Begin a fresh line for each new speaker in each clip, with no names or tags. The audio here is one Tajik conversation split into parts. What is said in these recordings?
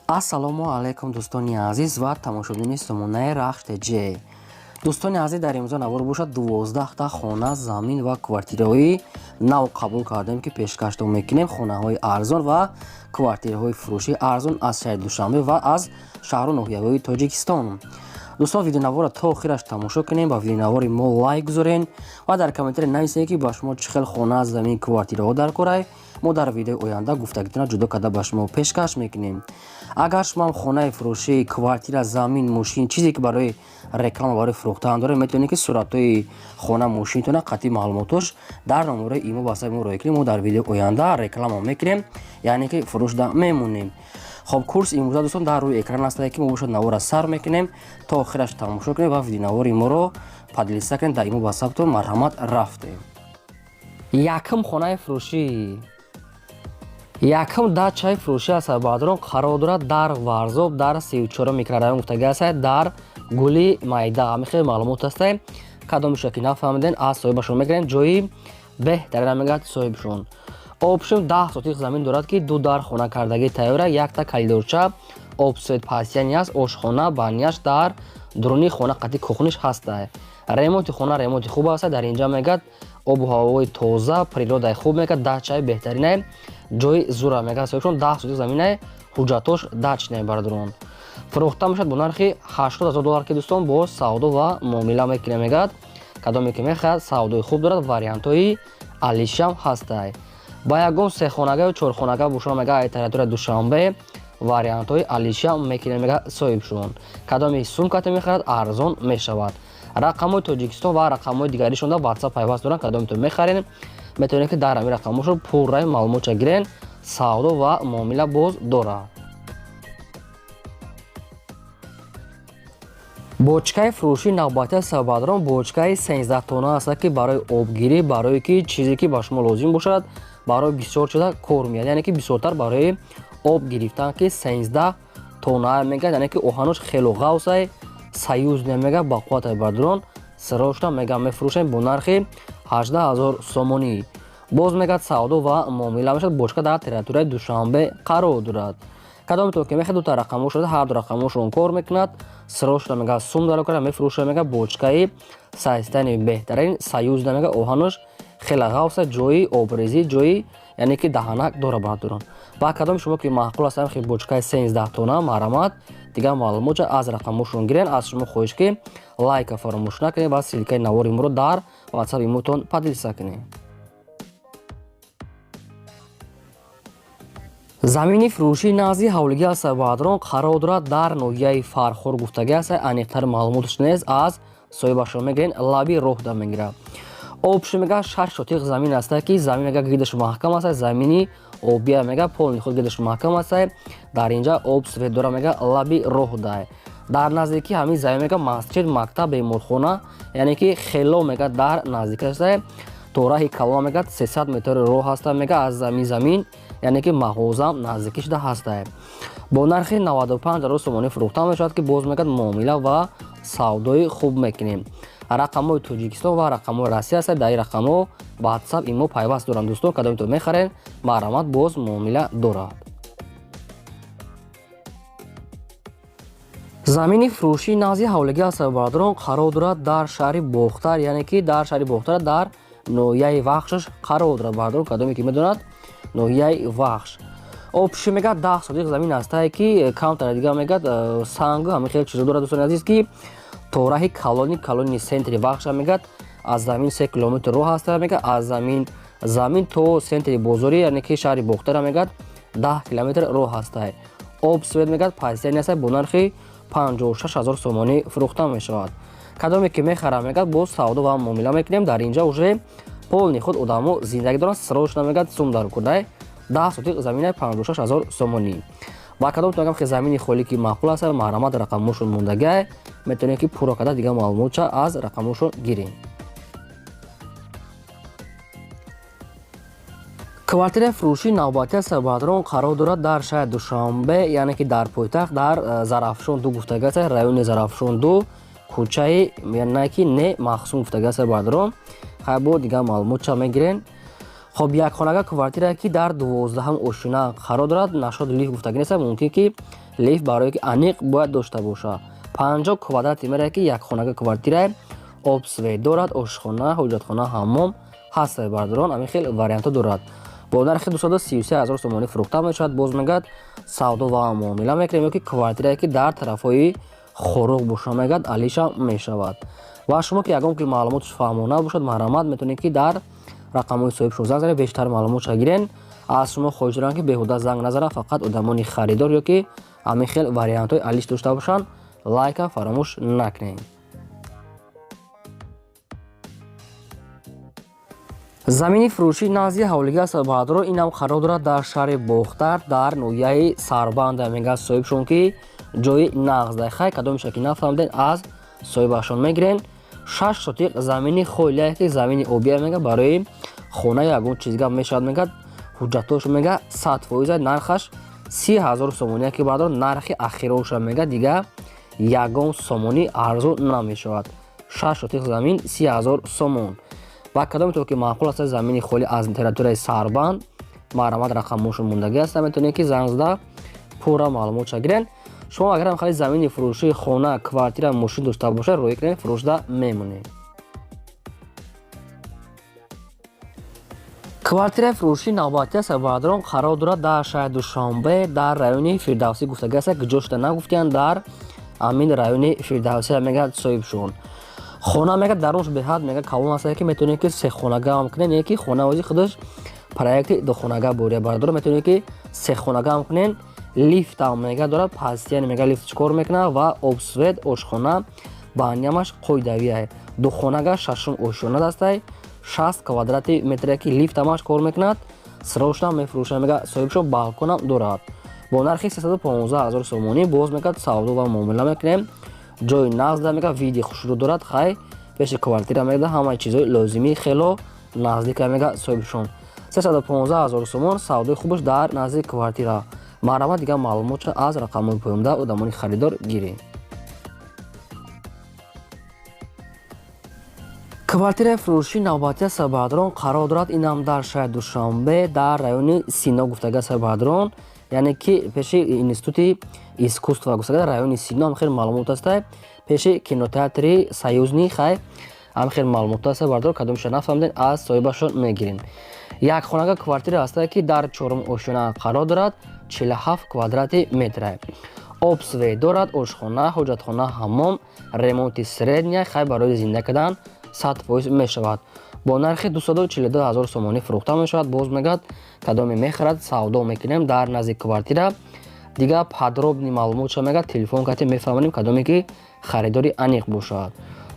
ассалому алайкум дӯстони азиз ва тамошобини сомонаи RAHSH TJ. дӯстони азиз, дар имрӯза навор бошад 12 хона, замин ва квартираҳои нав қабул кардем ки пешкашдом мекунем. Хонаҳои арзон ва квартираҳои фурӯши арзон аз шаҳри Душанбе ва аз Шахру Нохияхои Тоҷикистон. дӯстон, видеонавора то охираш тамошо кунем, ба видеонавори мо лайк гузорен ва дар комментари нависед ки ба шумо чӣ хел хона, замин, квартираҳо даркорай. мо дар видеои оянда гуфтагитона ҷудо карда ба шумо пешкаш мекунем. агар шумо хонаи фурӯшӣ, квартира, замин, мошин, чизе ки барои реклама, барои фурӯхтан доред, метавонед ки суратҳои хона, мошинтона, қатъи маълумотош дар номераи имо ба саби мо роя кунед. мо дар видеои оянда реклама мекунем, яъне ки фурӯшда мемонем. хоб, курс имрӯза дӯстон дар рӯи экран ҳастад ки мо бошад навора сар мекунем. то охираш тамошо кунед ва видеонавори моро падлиса кунед. Дар имо ба сабтон марҳамат рафтем. Якум хонаи фурӯшӣ. Якум дачаи фурӯшӣ ҳастад. Баъдурон қарор дорад дар Варзоб, дар 34 микрорайон гуфтага ҳастад, дар Гули Майда. Ҳамин хеле маълумот ҳастад. Кадомиша ки нафаҳмиден, аз соҳибашон мегирем, ҷои беҳтарина мегӯяд соҳибшон. Обшум 10 сотих замин дорад ки ду дар хона кардагӣ тайёра, якта калидорча, обсвет пасияни аст, ошхона, баняш дар дуруни хона қатъи кухниш ҳастад. Ремонти хона ремонти хуб аст. Дар инҷа мегӯяд обу ҳавои тоза, природаи хуб мегӯяд, дачаи беҳтаринае, ҷои зура мегӯяд соҳибшон. 10 сотих заминае, ҳуҷҷатош дачнае бардурон. фурӯхта мешавад бо нархи $80,000 ки дӯстон, бо савдо ва муомила мекунем. мегӯяд кадоме ки мехоҳад савдои хуб дорад, вариантҳои алишам ҳастад. ба ягон сехонага ё чорхонага бошона мегӯяд территорияи Душанбе, вариантҳои алишам мекунем. мегӯяд соҳибшон. кадоме сумкате мехоҳад арзон мешавад. рақамҳои Тоҷикистон ва рақамҳои дигаришонда WhatsApp пайваст доранд. кадометон мехарен, метавонед ки дар ҳамин рақамҳошон пурраи маълумотша гирен. савдо ва муомила боз дорад. бочкаи фурӯши навбати сабадрон бочкаи 13 тонна аст ки барои обгирӣ, барои ки чизе ки ба шумо лозим бошад, барои бисёр чиза кор меяд, яъне ки бисёртар барои об гирифтан ки 13 тонна мегӯяд, яъне ки оҳанош хело ғавсай, саюзне мегӯяд, ба қувватай бардурон сирошта мегӯяд мефурӯшем бо нархи 18,000 сомонӣ. боз мегӯяд савдо ва муомила мешавад. бочка дар территорияи Душанбе қарор дорад. кадометон ки мехоҳед дута рақамҳо шуда, ҳар ду рақамҳошон кор мекунад. сирошта мегӯяд сум дарокара мефурӯшад, мегӯяд бочкаи сайстани беҳтарин, саюзна мегӯяд, оҳанош хела ғавса, ҷои обрезӣ, ҷои яъне ки даҳанак дора бардурон. ба кадоми шумо ки маъқул аст ҳамин бочкаи 13 тонна марҳамат, дигар маълумотша аз рақамҳошон гирен. аз шумо хоҳиш ки лайка фаромӯш накунед ва силкаи навори моро дар WhatsApp имотон падлиса кунед. замини фурӯши назди ҳавлигӣ ҳастад. баъдурон қарор дорад дар ноҳияи Фархор гуфтагӣ ҳастад. аниқтар маълумоташ нест, аз соҳибашон мегирен, лаби роҳ да мегирад. обши мегӯяд 6 сотих замин ҳастад ки замин мегӯяд гирдаш маҳкам ҳастад. замини обия мегӯяд полни худ гирдаш маҳкам ҳастад. дар инҷа об свет дора мегӯяд, лаби роҳ дай. дар наздики ҳамин замин мегӯяд масҷид, мактаб, беморхона, яъне ки хело мегӯяд дар наздики ҳастад. то раҳи калон мегӯяд 300 метри роҳ ҳастад. мегӯяд аз замин яъне ки мағозам наздики шуда ҳастад. бо нархи 95,000 сомонӣ фурӯхта мешавад ки боз мегӯяд муомила ва савдои хуб мекунем. рақамҳои Тоҷикистон ва рақамҳои Россия ҳастад. дар ин рақамҳо WhatsApp имо пайваст доранд. дӯстон, кадометон мехарен, марҳамат, боз муомила дорад. замини фурӯши назди ҳавлигӣ ҳастад. баъдурон қарор дорад дар шаҳри Бохтар, яъне ки дар шаҳри Бохтар дар ноҳияи Вахшш қарор дорад. баъдурон, кадоме ки медонад ноҳияи Вахш. обши мегӯяд 10 сотих замин ҳастад ки камтар дигар мегӯяд сангу ҳамин хеле чизо дорад. дӯстони азиз, ки то раҳи калони сентри Вахша мегӯяд аз замин 3 километр роҳ ҳастад. мегӯяд аз замин то сентри бозори, яъне ки шаҳри Бохтара мегӯяд 10 километр роҳ ҳастад. об свет мегӯяд пасияни ҳастад, бо нархи 56,000 сомонӣ фурӯхта мешавад. кадоме ки мехарам мегӯяд боз савдо ва муомила мекунем. дар инҷа уже полни худ одамо зиндагӣ доранд. сирошна мегӯяд сум даркурдай 10 сотих заминаи 56,000 сомонӣ. ба кадометон агам ки замини холӣ ки маъқул аст, марҳамат, рақамҳошон мондагӣ, метавонед ки пурра карда дигар маълумотша аз рақамҳошон гирем. квартираи фурӯши навбатӣ ҳастад. баъдурон қарор дорад дар шаҳри Душанбе, яъне ки дар пойтахт, дар Зарафшон 2 гуфтага ҳастад. райони Зарафшон 2, кӯчаи яъне ки не махсум гуфтага ҳастад. баъдурон хайбо дигар маълумотша мегирен. خب یک خانگاه کوارتیره که در 12 اشونه قرار دارد. نشد لیف گفتگی نیست، ممکن که лифт барое ки аниқ бояд дошта бошад. 50 квадрати мерае ки якхонага квартирае, обсвет дорад, ошхона, ҳоҷатхона, ҳаммом, ҳастаи бардорон, ҳамин хел вариантҳо дорад. Бо нархи 233 000 сомонӣ фурӯхта мешавад. Боз мегӯяд савдо ва муомила мекунем, ки квартирае ки дар тарафҳои хоруғ боша мегӯяд алиша мешавад. ва шумо ки ягон ки маълумоташ фаҳмона бошад, маҳрамат метавонед ки дар рақамҳои соҳибшон занг занед, бештар маълумотша гирен. аз шумо хоҳиш дорам ки беҳуда занг назанам, фақат одамони харидор ё ки ҳамин хел вариантҳои алиш дошта бошанд. лайка фаромӯш накунед. замини фурӯшӣ назди ҳавлиги асаббаҳдоро инам қарор дорад дар шаҳри бохтар дар ноҳияи сарбанда. мегӯяд соҳибшон ки ҷои нағздай хай кадоми шаки нафаҳмден аз соҳибашон мегирен. 6 сотиқ замини холия ки замини обия мега барои хона ягон чизга мешавад. мегӯяд ҳуҷҷатош мега 100% нархаш 30 000 сомония ки бардор нархи ахироша мега дига ягон сомонӣ арзон намешавад. 6 сотиқ замин 30 000 сомон. ва кадоме то ки маъқул аст замини холи аз территорияи сарбанд маҳрамат рақамошон мондагӣ аст, метавонед ки занг зада пурра маълумотша гирен. шумо агар мехоҳед замини фурӯшии хона, квартира, мошин дошта бошед, роҳӣ кунед, фурӯшида мемонед. квартираи фурӯшии навбатии асаббаҳдорон қарор дорад дар шаҳри Душанбе дар райони Фирдавсӣ гуфтагӣ аст ки ҷошта нагуфтиянд дар амин райони Фирдавсӣ мегӯяд соҳибшон. хона мега дарунш беҳад мега калон аст ки метавонед ки сехонага ҳам кунед, не ки хонаози худаш проекти духонага бория бардор, метавонед ки сехонага ҳам кунед. лифт ҳам мега дорад, пастияни мега лифт чӣ кор мекунад ва обсвет, ошхона баҳниямаш қоидавия. духонага шашум ошёна дастай 60 квадрати метре ки лифт ҳамаш кор мекунад. сирошна мефурӯшад, мега соҳибшо балконам дорад. бо нархи 315 000 сомонӣ боз мегӯяд савдо ва муомила мекунем. ҷои нағзда мега види хушрӯ дорад, хай пеши квартира мега ҳамаи чизҳои лозимӣ хело наздика мега соҳибшон. 315 000 сомон савдои хубаш дар назди квартира. маҳрамат дигар маълумотша аз рақамҳои поёмда одамони харидор гиред. квартираи фурӯшии навбатии асаббаҳдорон қарор дорад инам дар шаҳри Душанбе дар райони Сино гуфтагӣ асаббаҳдорон, яъне ки пеши институти искусства гуфтагӣ райони Сино ҳам хел маълумот аст. пеши кинотеатри Союзни хай ҳам хел маълумот аст. бардор кадомиша нафаҳмден аз соҳибашон мегирем. якхонага квартира аст ки дар чорум ошёна қарор дорад, 47 квадрати метре. обсвет дорад, ошхона, ҳоҷатхона, ҳаммом, ремонти средня хай барои зинда кардан 100% мешавад. бо нархи 242 000 сомонӣ фурӯхта мешавад. боз мегӯяд кадоме мехарад, савдо мекунем дар назди квартира. дигар подробни маълумотша мегӯяд телефон кати мефаҳмонем кадоме ки харидори аниқ бошад.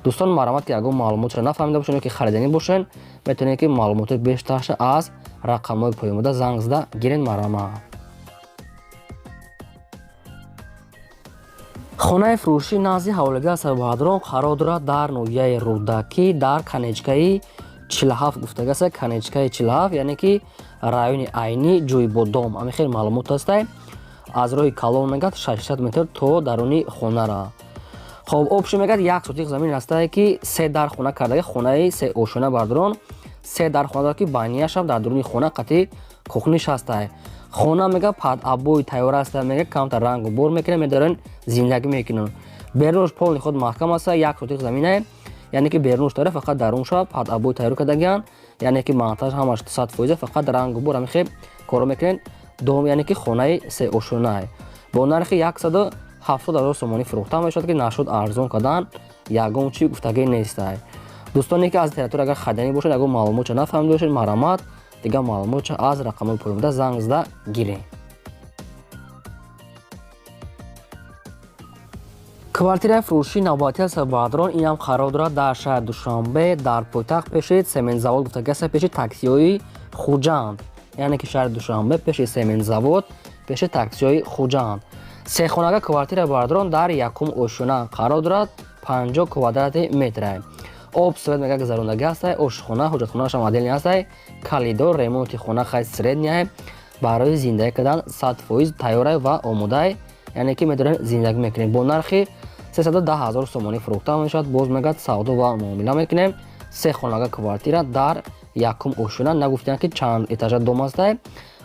дӯстон, маҳрамат ки ягон маълумотша нафаҳмида бошед ё ки хариданӣ бошед, метавонед ки маълумоти бештарша аз рақамҳои поёмда занг зада гирен. маҳрамат. хонаи фурӯшии назди ҳавлиги асаббаҳдорон қарор дорад дар ноҳияи рӯдакӣ дар канечкаи 47 гуфтагӣ аст. канечкаи 47 яъне ки райони айни ҷои бодом. ҳамин хел маълумот аст. аз роҳи калон мегӯяд 600 метр то даруни хонара. хоб обши мегӯяд 1 сотиқ замин аст ки 3 дар хона кардагӣ, хонаи 3 ошона бардорон. 3 дар хона дорад ки баънияшам дар дуруни хона қати кухниш аст. хона мега пад абои тайёра аст, мега камтар рангу бор мекунем, медорен зиндагӣ мекунем. берунш полни худ маҳкам аст. 1 сотиқ замина, яъне ки берунш дора, фақат дарунша пад абои тайёр кардагиан, яъне ки монтаж ҳамаш 100% фақат рангу бор ҳамин хел коро мекунем. дом яъне ки хонаи 3 ошона бо нархи 170 000 сомонӣ фурӯхта мешавад ки нашуд арзон кардан ягон чи гуфтагӣ нест. дӯстоне ки аз территория агар хариданӣ бошед, ягон маълумотша нафаҳмида бошед, маҳрамат дигар маълумотша аз рақамҳои поёмда занг зада гиред. квартираи фурӯшии навбатии асаббаҳдорон инам қарор дорад дар шаҳри Душанбе дар пойтахт пеши сементзавод гуфтагӣ аст, пеши таксиҳои хуҷанд. яъне ки шаҳри Душанбе пеши сементзавод, пеши таксиҳои хуҷанд. сехонага квартира бардорон дар якум ошона қарор дорад, 50 квадрати метре. обсвет мега гузарондагӣ аст, ошхона, ҳоҷатхонашам отдельни аст, калидор, ремонти хона хай средня барои зиндагӣ кардан 100% тайёра ва омода, яъне ки метавонед зиндагӣ мекунед. бо нархи 310 000 сомонӣ фурӯхта мешавад. боз мегӯяд савдо ва муомила мекунем. сехонага квартира дар якум ошона, нагуфтем ки чанд этажа дом аст.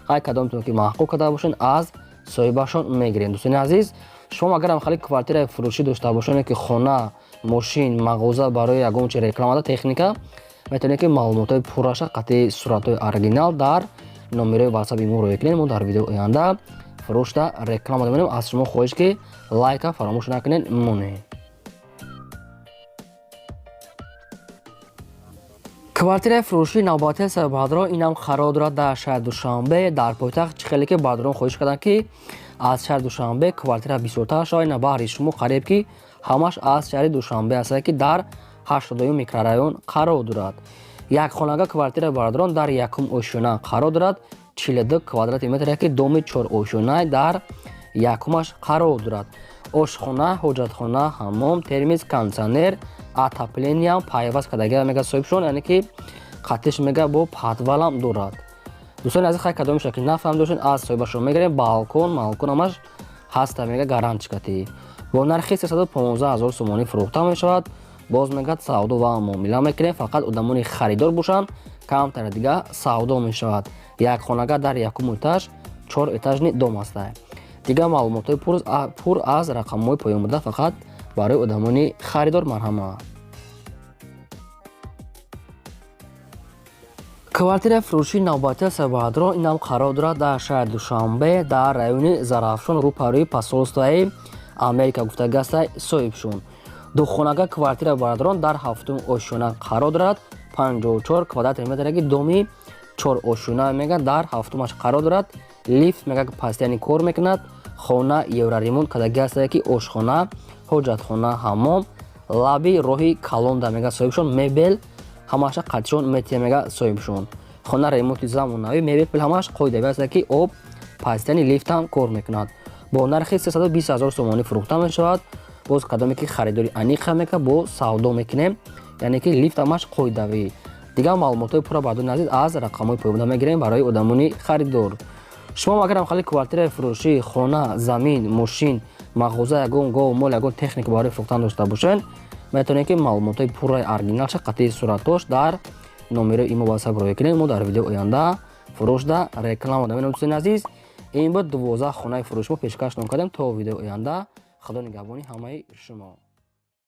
хай кадомтон ки маҳқул карда бошед аз соҳибашон мегирем. Дӯстони азиз, шумо агарам хали квартираи фурӯшӣ дошта бошед ки хона, мошин, мағоза барои ягон чи рекламада техника, метавонед ки маълумотои пурраша қатъи суратҳои оригинал дар номерои ватсапи мо роя кунед. Мо дар видеои оянда фурӯшда реклама менем. Аз шумо хоҳиш ки лайка фаромӯш накунед. монед квартираи фурӯшии навбатии саббаҳадро инам қарор дорад дар шаҳри Душанбе дар пойтахт. Чӣ хеле ки бардорон хоҳиш карданд ки аз шаҳри Душанбе квартира бисёртар шавад. ина баҳри шумо қариб ки ҳамаш аз шаҳри Душанбе аст ки дар 82 микрорайон қарор дорад. Якхонага квартира бардорон дар якум ошёна қарор дорад. 42 квадрати метр ки доми 4 ошёна дар якумаш қарор дорад. ошхона, ҳоҷатхона, ҳаммом, термис, кондитсионер, отоплениям пайваст кардагиам мега соҳибшон, яъне ки қатиш мега бо подвалам дорад. дӯстони азиз, хай кадоми шакли нафаҳм дошед аз соҳибашон мегирем. балкон амаш ҳаста мега гарантикати бо нархи 315,000 сомонӣ фурӯхта мешавад. боз мегад савдо ва муомила мекунем. фақат одамони харидор бошанд, камтар дига савдо мешавад. якхонага дар якум этаж 4 этажни дом аст. дига маълумотои пур аз рақамҳои поёнбурда фақат барои одамони харидор марҳамат. квартираи фурӯшии навбатии саббаҳадро инам қарор дорад дар шаҳри Душанбе дар райони Зарафшон рӯпарӯи посолствои Америка гуфтагааста соҳибшон. духонага квартира бардорон дар 7 ошёна қарор дорад. 54 квадрати метр ки доми 4 ошёна мега дар 7-маш қарор дорад. лифт мега пастяни кор мекунад. хона евроремонт кардагааста ки ошхона, ҳоҷатхона, ҳаммом, лаби роҳи калонда мега соҳибшон. мебел ҳамаша қатишон метия мега соҳибшон. хона ремонти замонавӣ мебел ҳамаш қоидави аст ки об пастяни лифтам кор мекунад. бо нархи 320,000 сомонӣ фурӯхта мешавад. боз кадоме ки харидори аниқа мека бо савдо мекунем, яъне ки лифт ҳамаш қоидавӣ. дигар маълумотои пурра бардори азиз аз рақамҳои поёнбурда мегирем барои одамони харидор. шумо агарам хали квартираи фурӯшӣ, хона, замин, мошин, мағоза, ягон гов мол, ягон техника барои фурӯхтан дошта бошед, метавонед ки маълумотои пурраи оригиналша қатъи суратош дар номерои имо ватсап роя кунед. мо дар видеои оянда фурӯшда реклама менем. дӯстони азиз, ин буд 12 хонаи фурӯши мо пешкашон кардем. то видеои оянда худо нигаҳбони ҳамаи шумо.